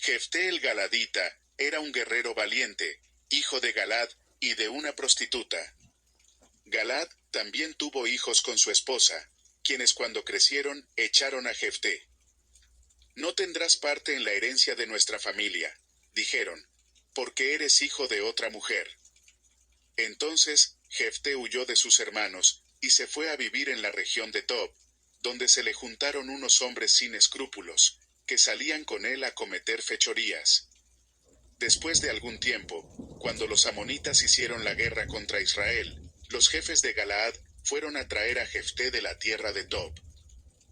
Jefté el Galadita era un guerrero valiente, hijo de Galad y de una prostituta. Galad también tuvo hijos con su esposa, quienes cuando crecieron echaron a Jefté. No tendrás parte en la herencia de nuestra familia, dijeron, porque eres hijo de otra mujer. Entonces Jefté huyó de sus hermanos y se fue a vivir en la región de Tob, donde se le juntaron unos hombres sin escrúpulos, que salían con él a cometer fechorías. Después de algún tiempo, cuando los amonitas hicieron la guerra contra Israel, los jefes de Galaad fueron a traer a Jefté de la tierra de Tob.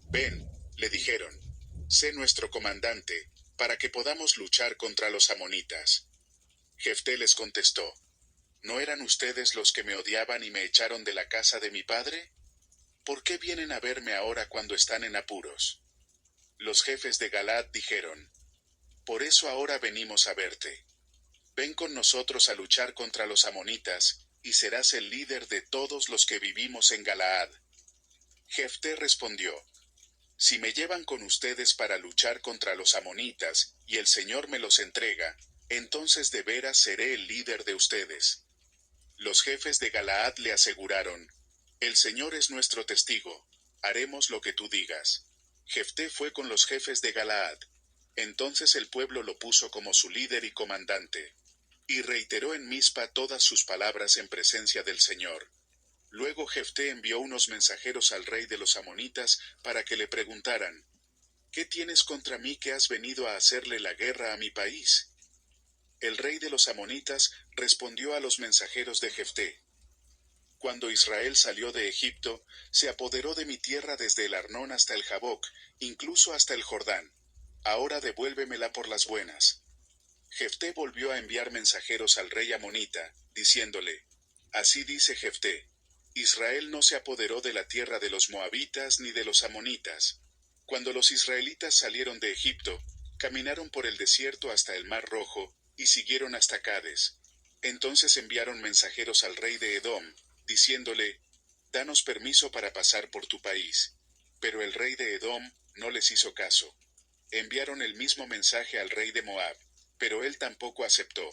Ven, le dijeron, sé nuestro comandante, para que podamos luchar contra los amonitas. Jefté les contestó, ¿no eran ustedes los que me odiaban y me echaron de la casa de mi padre? ¿Por qué vienen a verme ahora cuando están en apuros? Los jefes de Galaad dijeron, por eso ahora venimos a verte. Ven con nosotros a luchar contra los amonitas, y serás el líder de todos los que vivimos en Galaad. Jefté respondió, si me llevan con ustedes para luchar contra los amonitas, y el Señor me los entrega, entonces de veras seré el líder de ustedes. Los jefes de Galaad le aseguraron, el Señor es nuestro testigo, haremos lo que tú digas. Jefté fue con los jefes de Galaad. Entonces el pueblo lo puso como su líder y comandante. Y reiteró en Mizpa todas sus palabras en presencia del Señor. Luego Jefté envió unos mensajeros al rey de los amonitas para que le preguntaran, ¿qué tienes contra mí que has venido a hacerle la guerra a mi país? El rey de los amonitas respondió a los mensajeros de Jefté, cuando Israel salió de Egipto, se apoderó de mi tierra desde el Arnón hasta el Jaboc, incluso hasta el Jordán. Ahora devuélvemela por las buenas. Jefté volvió a enviar mensajeros al rey amonita, diciéndole, así dice Jefté, Israel no se apoderó de la tierra de los moabitas ni de los amonitas. Cuando los israelitas salieron de Egipto, caminaron por el desierto hasta el Mar Rojo, y siguieron hasta Cades. Entonces enviaron mensajeros al rey de Edom, diciéndole, danos permiso para pasar por tu país. Pero el rey de Edom no les hizo caso. Enviaron el mismo mensaje al rey de Moab, pero él tampoco aceptó.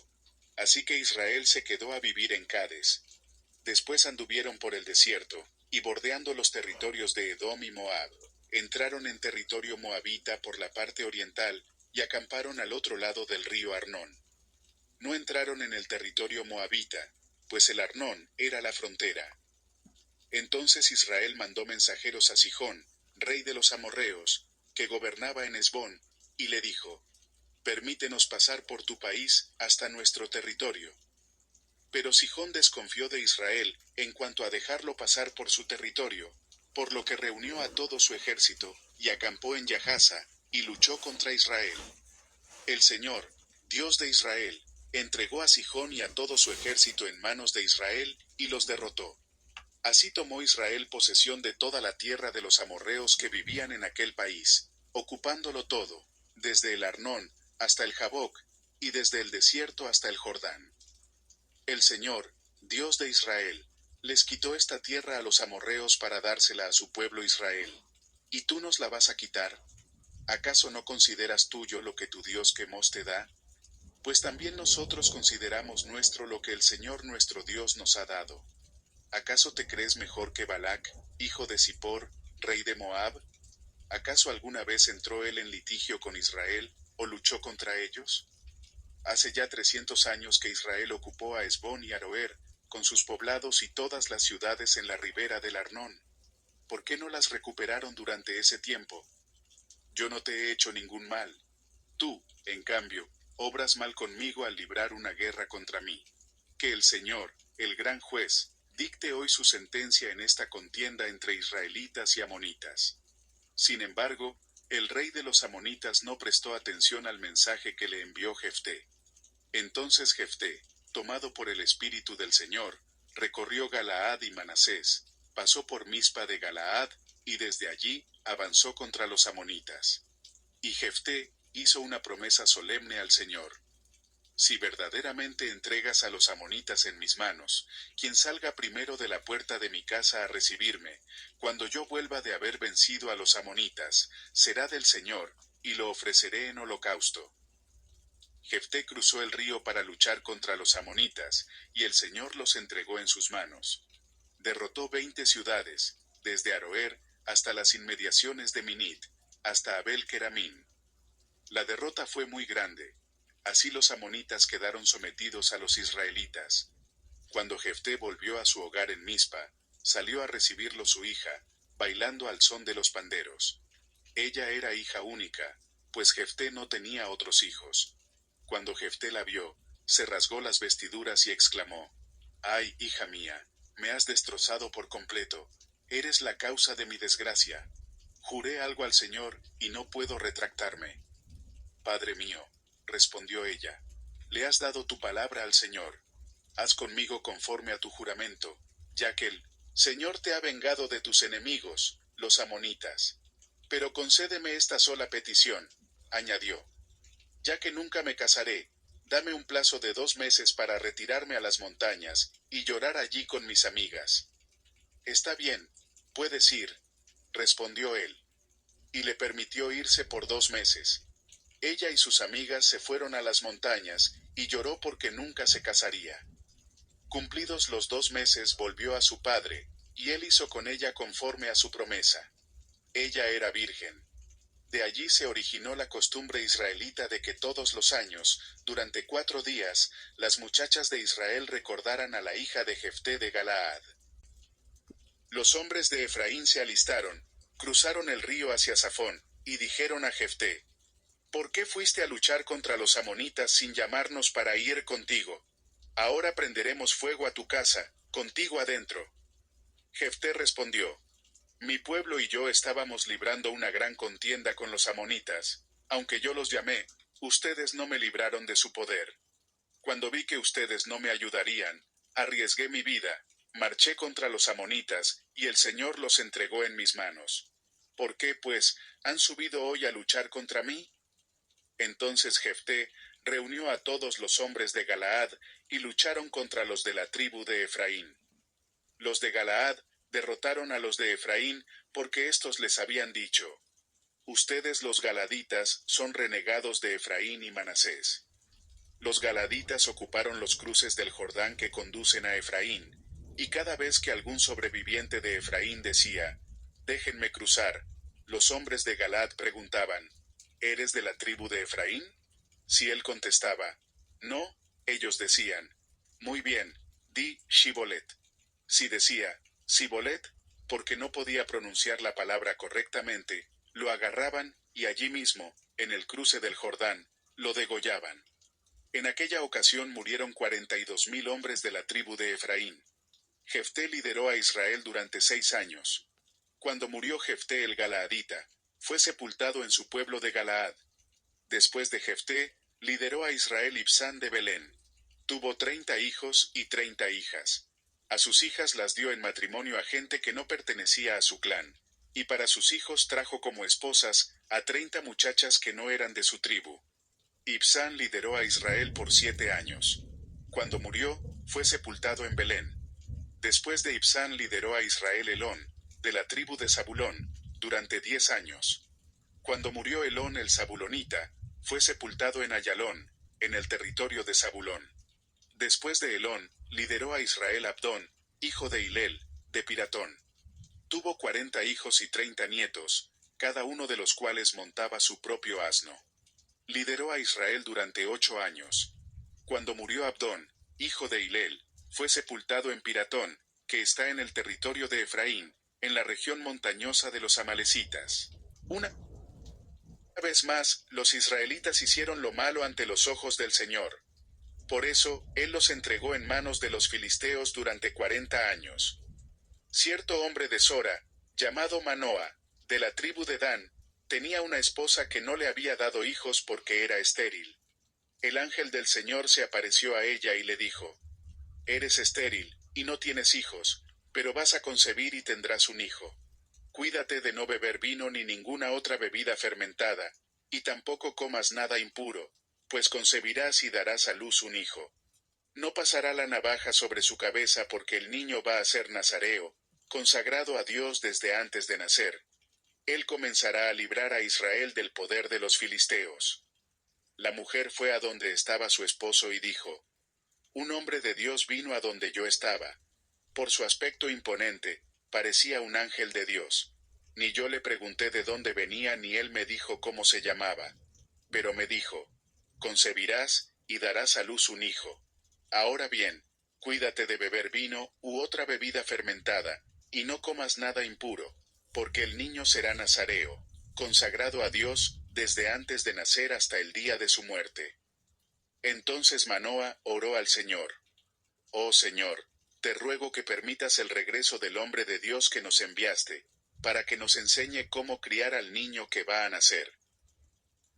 Así que Israel se quedó a vivir en Cades. Después anduvieron por el desierto, y bordeando los territorios de Edom y Moab, entraron en territorio moabita por la parte oriental, y acamparon al otro lado del río Arnón. No entraron en el territorio moabita, pues el Arnón era la frontera. Entonces Israel mandó mensajeros a Sihón, rey de los amorreos, que gobernaba en Hesbón, y le dijo, permítenos pasar por tu país hasta nuestro territorio. Pero Sihón desconfió de Israel en cuanto a dejarlo pasar por su territorio, por lo que reunió a todo su ejército, y acampó en Yahaza, y luchó contra Israel. El Señor, Dios de Israel, entregó a Sihón y a todo su ejército en manos de Israel, y los derrotó. Así tomó Israel posesión de toda la tierra de los amorreos que vivían en aquel país, ocupándolo todo, desde el Arnón hasta el Jaboc, y desde el desierto hasta el Jordán. El Señor, Dios de Israel, les quitó esta tierra a los amorreos para dársela a su pueblo Israel. ¿Y tú nos la vas a quitar? ¿Acaso no consideras tuyo lo que tu Dios Quemos te da? Pues también nosotros consideramos nuestro lo que el Señor nuestro Dios nos ha dado. ¿Acaso te crees mejor que Balac, hijo de Zippor, rey de Moab? ¿Acaso alguna vez entró él en litigio con Israel, o luchó contra ellos? Hace ya 300 años que Israel ocupó a Hesbón y Aroer, con sus poblados y todas las ciudades en la ribera del Arnón. ¿Por qué no las recuperaron durante ese tiempo? Yo no te he hecho ningún mal. Tú, en cambio, obras mal conmigo al librar una guerra contra mí. Que el Señor, el gran juez, dicte hoy su sentencia en esta contienda entre israelitas y amonitas. Sin embargo, el rey de los amonitas no prestó atención al mensaje que le envió Jefté. Entonces Jefté, tomado por el espíritu del Señor, recorrió Galaad y Manasés, pasó por Mizpa de Galaad, y desde allí avanzó contra los amonitas. Y Jefté hizo una promesa solemne al Señor. Si verdaderamente entregas a los amonitas en mis manos, quien salga primero de la puerta de mi casa a recibirme, cuando yo vuelva de haber vencido a los amonitas, será del Señor, y lo ofreceré en holocausto. Jefté cruzó el río para luchar contra los amonitas, y el Señor los entregó en sus manos. Derrotó 20 ciudades, desde Aroer hasta las inmediaciones de Minit, hasta Abel Keramín. La derrota fue muy grande. Así los amonitas quedaron sometidos a los israelitas. Cuando Jefté volvió a su hogar en Mizpa, salió a recibirlo su hija, bailando al son de los panderos. Ella era hija única, pues Jefté no tenía otros hijos. Cuando Jefté la vio, se rasgó las vestiduras y exclamó: «¡Ay, hija mía! Me has destrozado por completo. Eres la causa de mi desgracia. Juré algo al Señor, y no puedo retractarme». «Padre mío», respondió ella, «le has dado tu palabra al Señor. Haz conmigo conforme a tu juramento, ya que el Señor te ha vengado de tus enemigos, los amonitas. Pero concédeme esta sola petición», añadió. «Ya que nunca me casaré, dame un plazo de 2 meses para retirarme a las montañas, y llorar allí con mis amigas». «Está bien, puedes ir», respondió él. Y le permitió irse por 2 meses. Ella y sus amigas se fueron a las montañas, y lloró porque nunca se casaría. Cumplidos los 2 meses volvió a su padre, y él hizo con ella conforme a su promesa. Ella era virgen. De allí se originó la costumbre israelita de que todos los años, durante 4 días, las muchachas de Israel recordaran a la hija de Jefté de Galaad. Los hombres de Efraín se alistaron, cruzaron el río hacia Safón, y dijeron a Jefté: «¿Por qué fuiste a luchar contra los amonitas sin llamarnos para ir contigo? Ahora prenderemos fuego a tu casa, contigo adentro». Jefté respondió: «Mi pueblo y yo estábamos librando una gran contienda con los amonitas. Aunque yo los llamé, ustedes no me libraron de su poder. Cuando vi que ustedes no me ayudarían, arriesgué mi vida, marché contra los amonitas, y el Señor los entregó en mis manos. ¿Por qué, pues, han subido hoy a luchar contra mí?». Entonces Jefté reunió a todos los hombres de Galaad, y lucharon contra los de la tribu de Efraín. Los de Galaad derrotaron a los de Efraín, porque éstos les habían dicho: «Ustedes los galaditas son renegados de Efraín y Manasés». Los galaditas ocuparon los cruces del Jordán que conducen a Efraín, y cada vez que algún sobreviviente de Efraín decía: «Déjenme cruzar», los hombres de Galaad preguntaban: «¿Eres de la tribu de Efraín?». Si él contestaba: «No», ellos decían: «Muy bien, di Shibolet». Si decía Sibolet, porque no podía pronunciar la palabra correctamente, lo agarraban, y allí mismo, en el cruce del Jordán, lo degollaban. En aquella ocasión murieron 42,000 hombres de la tribu de Efraín. Jefté lideró a Israel durante 6 años. Cuando murió Jefté el Galaadita, fue sepultado en su pueblo de Galaad. Después de Jefté, lideró a Israel Ibsán de Belén. Tuvo 30 hijos y 30 hijas. A sus hijas las dio en matrimonio a gente que no pertenecía a su clan, y para sus hijos trajo como esposas a 30 muchachas que no eran de su tribu. Ibsán lideró a Israel por 7 años. Cuando murió, fue sepultado en Belén. Después de Ibsán lideró a Israel Elón, de la tribu de Zabulón, durante 10 años. Cuando murió Elón el Zabulonita, fue sepultado en Ayalón, en el territorio de Zabulón. Después de Elón, lideró a Israel Abdón, hijo de Hilel, de Piratón. Tuvo 40 hijos y 30 nietos, cada uno de los cuales montaba su propio asno. Lideró a Israel durante 8 años. Cuando murió Abdón, hijo de Hilel, fue sepultado en Piratón, que está en el territorio de Efraín, en la región montañosa de los amalecitas. Una vez más, los israelitas hicieron lo malo ante los ojos del Señor. Por eso, él los entregó en manos de los filisteos durante 40 años. Cierto hombre de Sora, llamado Manoa, de la tribu de Dan, tenía una esposa que no le había dado hijos porque era estéril. El ángel del Señor se apareció a ella y le dijo: «Eres estéril, y no tienes hijos, pero vas a concebir y tendrás un hijo. Cuídate de no beber vino ni ninguna otra bebida fermentada, y tampoco comas nada impuro, pues concebirás y darás a luz un hijo. No pasará la navaja sobre su cabeza porque el niño va a ser nazareo, consagrado a Dios desde antes de nacer. Él comenzará a librar a Israel del poder de los filisteos». La mujer fue a donde estaba su esposo y dijo: Un hombre de Dios vino a donde yo estaba. Por su aspecto imponente, parecía un ángel de Dios. Ni yo le pregunté de dónde venía ni él me dijo cómo se llamaba. Pero me dijo: Concebirás, y darás a luz un hijo. Ahora bien, cuídate de beber vino u otra bebida fermentada, y no comas nada impuro, porque el niño será nazareo, consagrado a Dios, desde antes de nacer hasta el día de su muerte. Entonces Manoa oró al Señor: Oh Señor, te ruego que permitas el regreso del hombre de Dios que nos enviaste, para que nos enseñe cómo criar al niño que va a nacer.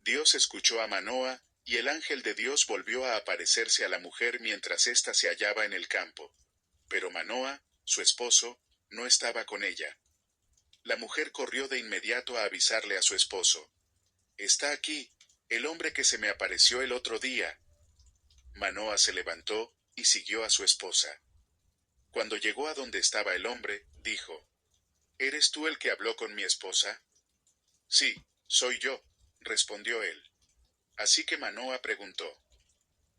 Dios escuchó a Manoa, y el ángel de Dios volvió a aparecerse a la mujer mientras ésta se hallaba en el campo. Pero Manoa, su esposo, no estaba con ella. La mujer corrió de inmediato a avisarle a su esposo: Está aquí, el hombre que se me apareció el otro día. Manoa se levantó, y siguió a su esposa. Cuando llegó a donde estaba el hombre, dijo: ¿Eres tú el que habló con mi esposa? Sí, soy yo, respondió él. Así que Manoa preguntó: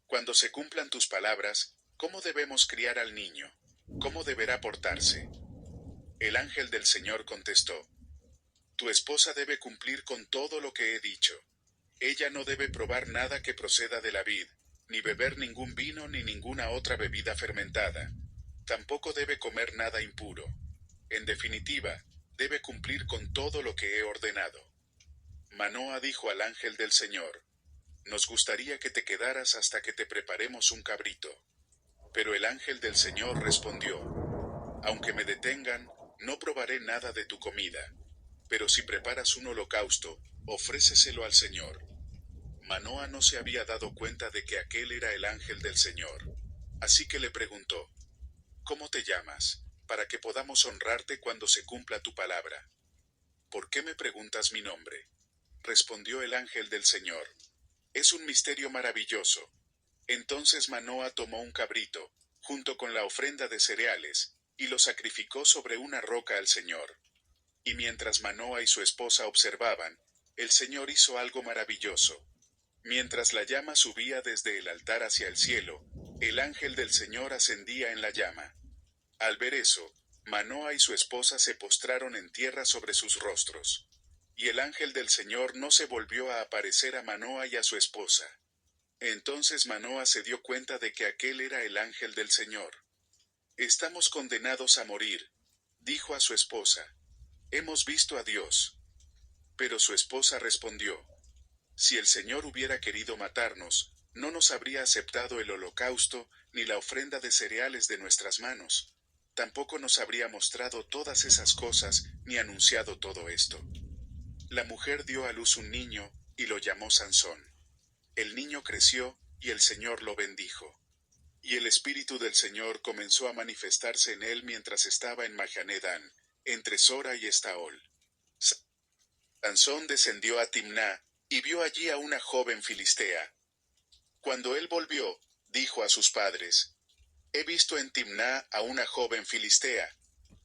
Cuando se cumplan tus palabras, ¿cómo debemos criar al niño? ¿Cómo deberá portarse? El ángel del Señor contestó: Tu esposa debe cumplir con todo lo que he dicho. Ella no debe probar nada que proceda de la vid, ni beber ningún vino ni ninguna otra bebida fermentada. Tampoco debe comer nada impuro. En definitiva, debe cumplir con todo lo que he ordenado. Manoa dijo al ángel del Señor: Nos gustaría que te quedaras hasta que te preparemos un cabrito. Pero el ángel del Señor respondió: Aunque me detengan, no probaré nada de tu comida. Pero si preparas un holocausto, ofréceselo al Señor. Manoa no se había dado cuenta de que aquel era el ángel del Señor. Así que le preguntó: ¿Cómo te llamas, para que podamos honrarte cuando se cumpla tu palabra? ¿Por qué me preguntas mi nombre? Respondió el ángel del Señor: Es un misterio maravilloso. Entonces Manoa tomó un cabrito, junto con la ofrenda de cereales, y lo sacrificó sobre una roca al Señor. Y mientras Manoa y su esposa observaban, el Señor hizo algo maravilloso. Mientras la llama subía desde el altar hacia el cielo, el ángel del Señor ascendía en la llama. Al ver eso, Manoa y su esposa se postraron en tierra sobre sus rostros. Y el ángel del Señor no se volvió a aparecer a Manoa y a su esposa. Entonces Manoa se dio cuenta de que aquel era el ángel del Señor. Estamos condenados a morir, dijo a su esposa. Hemos visto a Dios. Pero su esposa respondió: Si el Señor hubiera querido matarnos, no nos habría aceptado el holocausto ni la ofrenda de cereales de nuestras manos. Tampoco nos habría mostrado todas esas cosas ni anunciado todo esto. La mujer dio a luz un niño, y lo llamó Sansón. El niño creció, y el Señor lo bendijo. Y el Espíritu del Señor comenzó a manifestarse en él mientras estaba en Mahané-Dan, entre Sora y Estaol. Sansón descendió a Timná, y vio allí a una joven filistea. Cuando él volvió, dijo a sus padres: He visto en Timná a una joven filistea.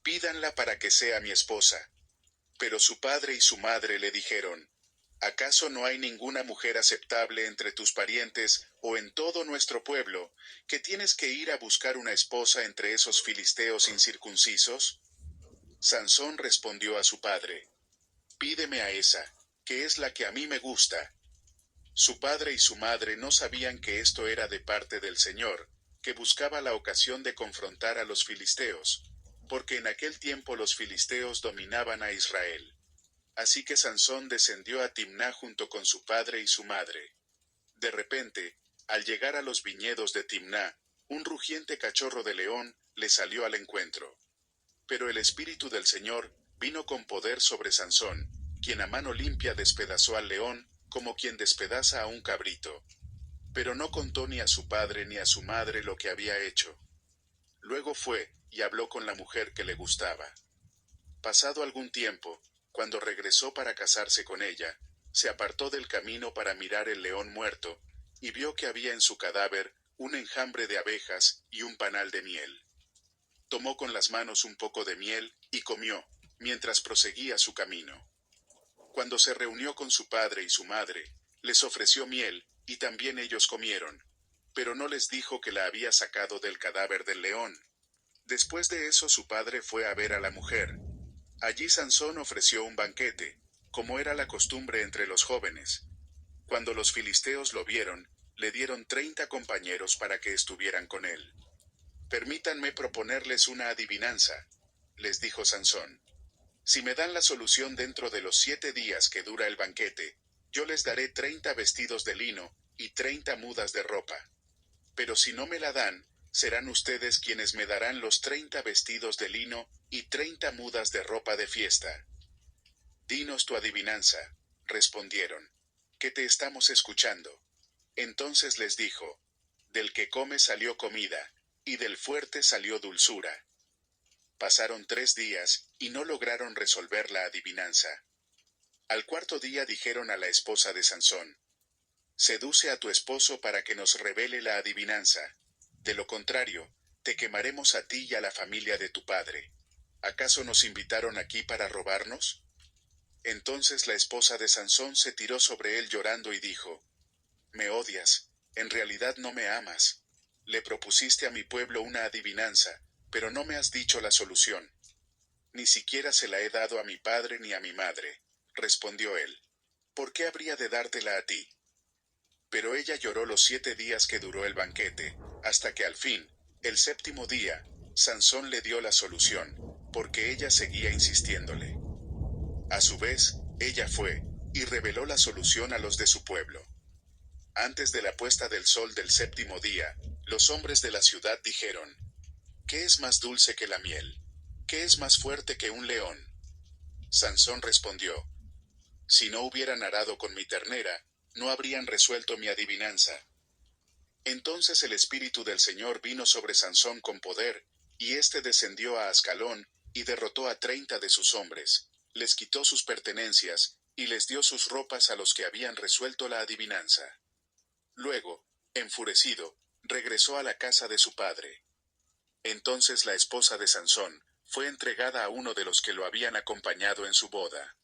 Pídanla para que sea mi esposa. Pero su padre y su madre le dijeron: ¿Acaso no hay ninguna mujer aceptable entre tus parientes o en todo nuestro pueblo, que tienes que ir a buscar una esposa entre esos filisteos incircuncisos? Sansón respondió a su padre: Pídeme a esa, que es la que a mí me gusta. Su padre y su madre no sabían que esto era de parte del Señor, que buscaba la ocasión de confrontar a los filisteos, porque en aquel tiempo los filisteos dominaban a Israel. Así que Sansón descendió a Timná junto con su padre y su madre. De repente, al llegar a los viñedos de Timná, un rugiente cachorro de león le salió al encuentro. Pero el Espíritu del Señor vino con poder sobre Sansón, quien a mano limpia despedazó al león, como quien despedaza a un cabrito. Pero no contó ni a su padre ni a su madre lo que había hecho. Luego fue, y habló con la mujer que le gustaba. Pasado algún tiempo, cuando regresó para casarse con ella, se apartó del camino para mirar el león muerto, y vio que había en su cadáver un enjambre de abejas y un panal de miel. Tomó con las manos un poco de miel, y comió, mientras proseguía su camino. Cuando se reunió con su padre y su madre, les ofreció miel, y también ellos comieron, pero no les dijo que la había sacado del cadáver del león. Después de eso su padre fue a ver a la mujer. Allí Sansón ofreció un banquete, como era la costumbre entre los jóvenes. Cuando los filisteos lo vieron, le dieron 30 compañeros para que estuvieran con él. Permítanme proponerles una adivinanza, les dijo Sansón. Si me dan la solución dentro de los 7 días que dura el banquete, yo les daré 30 vestidos de lino y 30 mudas de ropa. Pero si no me la dan, serán ustedes quienes me darán los 30 vestidos de lino y 30 mudas de ropa de fiesta. Dinos tu adivinanza, respondieron, que te estamos escuchando. Entonces les dijo, del que come salió comida, y del fuerte salió dulzura. Pasaron 3 días, y no lograron resolver la adivinanza. Al cuarto día dijeron a la esposa de Sansón, seduce a tu esposo para que nos revele la adivinanza. De lo contrario, te quemaremos a ti y a la familia de tu padre. ¿Acaso nos invitaron aquí para robarnos? Entonces la esposa de Sansón se tiró sobre él llorando y dijo, me odias, en realidad no me amas. Le propusiste a mi pueblo una adivinanza, pero no me has dicho la solución. Ni siquiera se la he dado a mi padre ni a mi madre, respondió él. ¿Por qué habría de dártela a ti? Pero ella lloró los 7 días que duró el banquete, hasta que al fin, el 7.º día, Sansón le dio la solución, porque ella seguía insistiéndole. A su vez, ella fue, y reveló la solución a los de su pueblo. Antes de la puesta del sol del 7.º día, los hombres de la ciudad dijeron, ¿qué es más dulce que la miel? ¿Qué es más fuerte que un león? Sansón respondió, si no hubieran arado con mi ternera, no habrían resuelto mi adivinanza. Entonces el espíritu del Señor vino sobre Sansón con poder, y éste descendió a Ascalón, y derrotó a 30 de sus hombres, les quitó sus pertenencias, y les dio sus ropas a los que habían resuelto la adivinanza. Luego, enfurecido, regresó a la casa de su padre. Entonces la esposa de Sansón fue entregada a uno de los que lo habían acompañado en su boda.